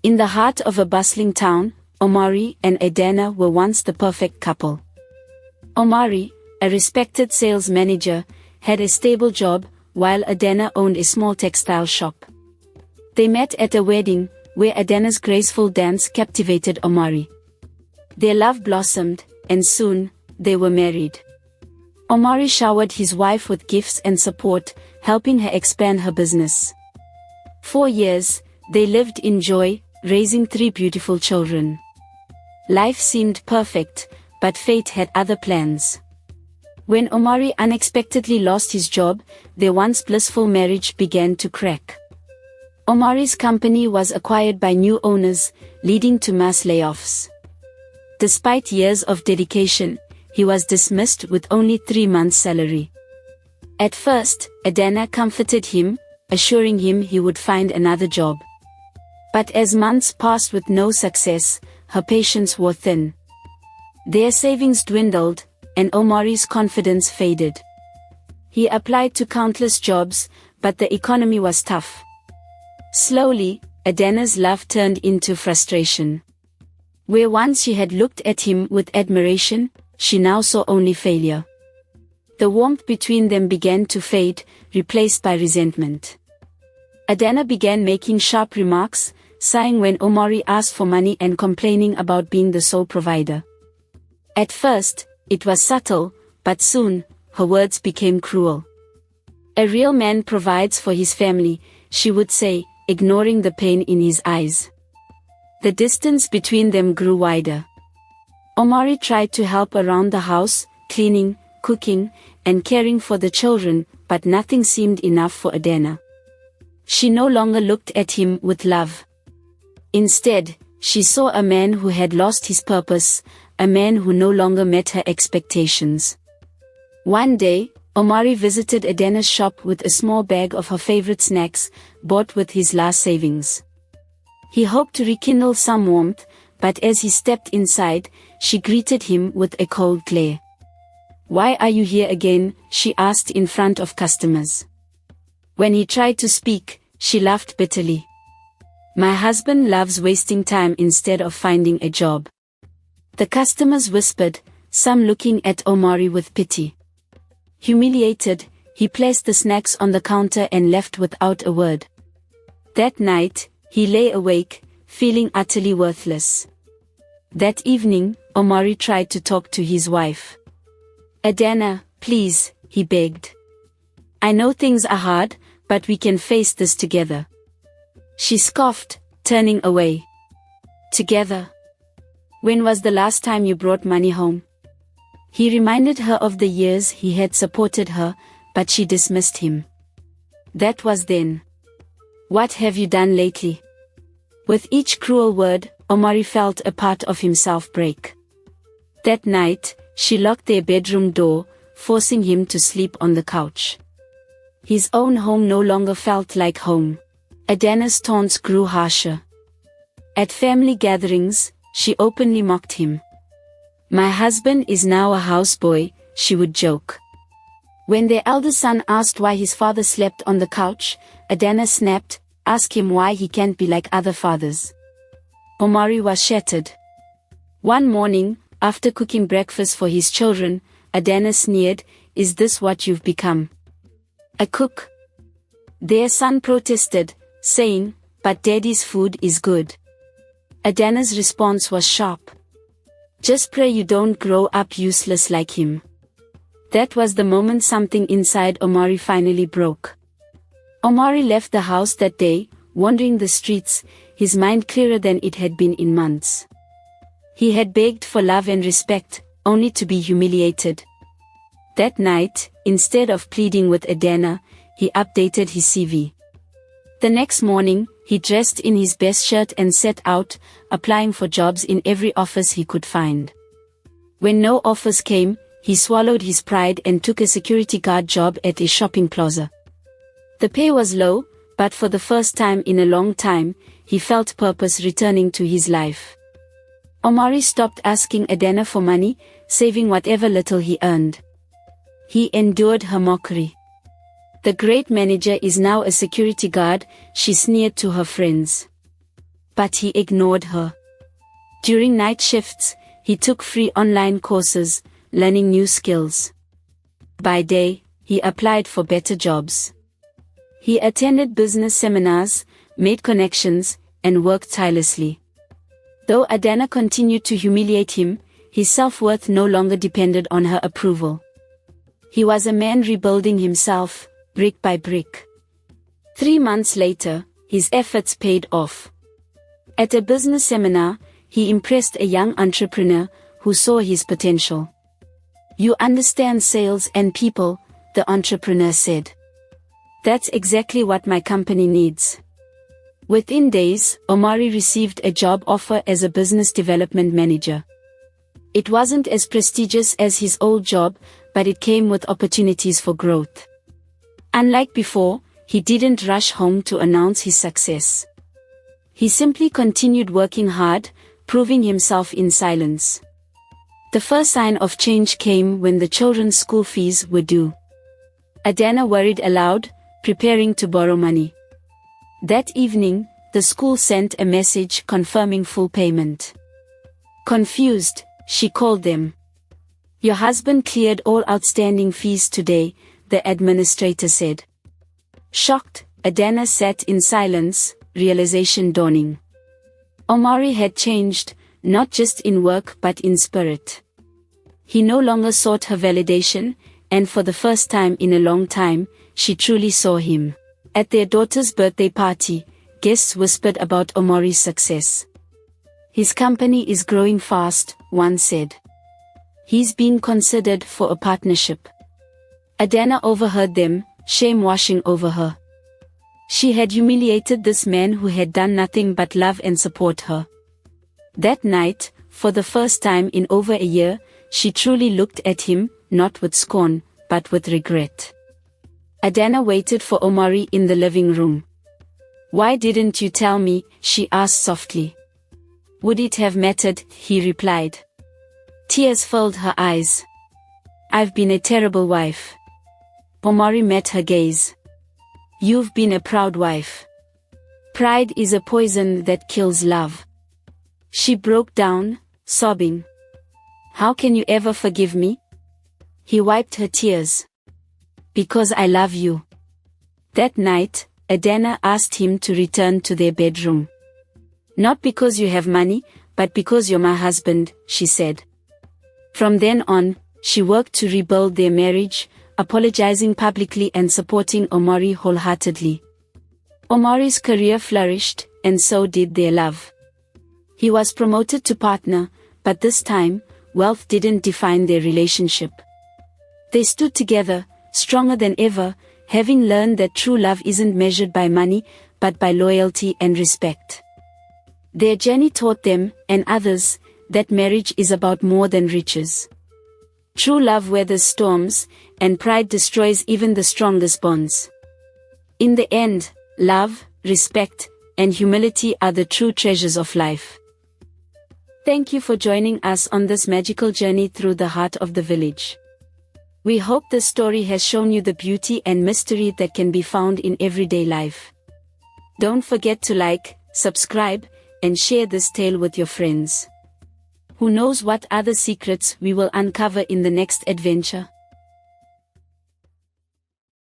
In the heart of a bustling town, Omari and Edna were once the perfect couple. Omari, a respected sales manager, had a stable job, while Edna owned a small textile shop. They met at a wedding, where Edna's graceful dance captivated Omari. Their love blossomed, and soon, they were married. Omari showered his wife with gifts and support, helping her expand her business. 4 years, they lived in joy, raising 3 beautiful children. Life seemed perfect, but fate had other plans. When Omari unexpectedly lost his job, their once blissful marriage began to crack. Omari's company was acquired by new owners, leading to mass layoffs. Despite years of dedication, he was dismissed with only 3 months' salary. At first, Edna comforted him, assuring him he would find another job. But as months passed with no success, her patience wore thin. Their savings dwindled, and Omari's confidence faded. He applied to countless jobs, but the economy was tough. Slowly, Edna's love turned into frustration. Where once she had looked at him with admiration, she now saw only failure. The warmth between them began to fade, replaced by resentment. Edna began making sharp remarks, sighing when Omari asked for money and complaining about being the sole provider. At first, it was subtle, but soon, her words became cruel. "A real man provides for his family," she would say, ignoring the pain in his eyes. The distance between them grew wider. Omari tried to help around the house, cleaning, cooking, and caring for the children, but nothing seemed enough for Edna. She no longer looked at him with love. Instead, she saw a man who had lost his purpose, a man who no longer met her expectations. One day, Omari visited Edna's shop with a small bag of her favorite snacks, bought with his last savings. He hoped to rekindle some warmth, but as he stepped inside, she greeted him with a cold glare. "Why are you here again?" she asked in front of customers. When he tried to speak, she laughed bitterly. "My husband loves wasting time instead of finding a job." The customers whispered, some looking at Omari with pity. Humiliated, he placed the snacks on the counter and left without a word. That night, he lay awake, feeling utterly worthless. That evening, Omari tried to talk to his wife. "Edna, please," he begged. "I know things are hard, but we can face this together." She scoffed, turning away. "Together? When was the last time you brought money home?" He reminded her of the years he had supported her, but she dismissed him. "That was then. What have you done lately?" With each cruel word, Omari felt a part of himself break. That night, she locked their bedroom door, forcing him to sleep on the couch. His own home no longer felt like home. Edna's taunts grew harsher. At family gatherings, she openly mocked him. "My husband is now a houseboy," she would joke. When their eldest son asked why his father slept on the couch, Edna snapped, "Ask him why he can't be like other fathers." Omari was shattered. One morning, after cooking breakfast for his children, Edna sneered, "Is this what you've become? A cook?" Their son protested, saying, "But Daddy's food is good." Edna's response was sharp. "Just pray you don't grow up useless like him." That was the moment something inside Omari finally broke. Omari left the house that day, wandering the streets, his mind clearer than it had been in months. He had begged for love and respect, only to be humiliated. That night, instead of pleading with Edna, he updated his CV. The next morning, he dressed in his best shirt and set out, applying for jobs in every office he could find. When no offers came, he swallowed his pride and took a security guard job at a shopping plaza. The pay was low, but for the first time in a long time, he felt purpose returning to his life. Omari stopped asking Edna for money, saving whatever little he earned. He endured her mockery. "The great manager is now a security guard," she sneered to her friends. But he ignored her. During night shifts, he took free online courses, learning new skills. By day, he applied for better jobs. He attended business seminars, made connections, and worked tirelessly. Though Adana continued to humiliate him, his self-worth no longer depended on her approval. He was a man rebuilding himself, brick by brick. 3 months later, his efforts paid off. At a business seminar, he impressed a young entrepreneur who saw his potential. "You understand sales and people," the entrepreneur said. "That's exactly what my company needs." Within days, Omari received a job offer as a business development manager. It wasn't as prestigious as his old job, but it came with opportunities for growth. Unlike before, he didn't rush home to announce his success. He simply continued working hard, proving himself in silence. The first sign of change came when the children's school fees were due. Adana worried aloud, preparing to borrow money. That evening, the school sent a message confirming full payment. Confused, she called them. "Your husband cleared all outstanding fees today," the administrator said. Shocked, Adana sat in silence, realization dawning. Omari had changed, not just in work but in spirit. He no longer sought her validation, and for the first time in a long time, she truly saw him. At their daughter's birthday party, guests whispered about Omari's success. "His company is growing fast," one said. "He's being considered for a partnership." Adana overheard them, shame washing over her. She had humiliated this man who had done nothing but love and support her. That night, for the first time in over a year, she truly looked at him, not with scorn, but with regret. Adana waited for Omari in the living room. "Why didn't you tell me?" she asked softly. "Would it have mattered?" he replied. Tears filled her eyes. "I've been a terrible wife." Omari met her gaze. "You've been a proud wife. Pride is a poison that kills love." She broke down, sobbing. "How can you ever forgive me?" He wiped her tears. "Because I love you." That night, Adana asked him to return to their bedroom. "Not because you have money, but because you're my husband," she said. From then on, she worked to rebuild their marriage, apologizing publicly and supporting Omari wholeheartedly. Omari's career flourished, and so did their love. He was promoted to partner, but this time, wealth didn't define their relationship. They stood together, stronger than ever, having learned that true love isn't measured by money, but by loyalty and respect. Their journey taught them, and others, that marriage is about more than riches. True love weathers storms, and pride destroys even the strongest bonds. In the end, love, respect, and humility are the true treasures of life. Thank you for joining us on this magical journey through the heart of the village. We hope this story has shown you the beauty and mystery that can be found in everyday life. Don't forget to like, subscribe, and share this tale with your friends. Who knows what other secrets we will uncover in the next adventure?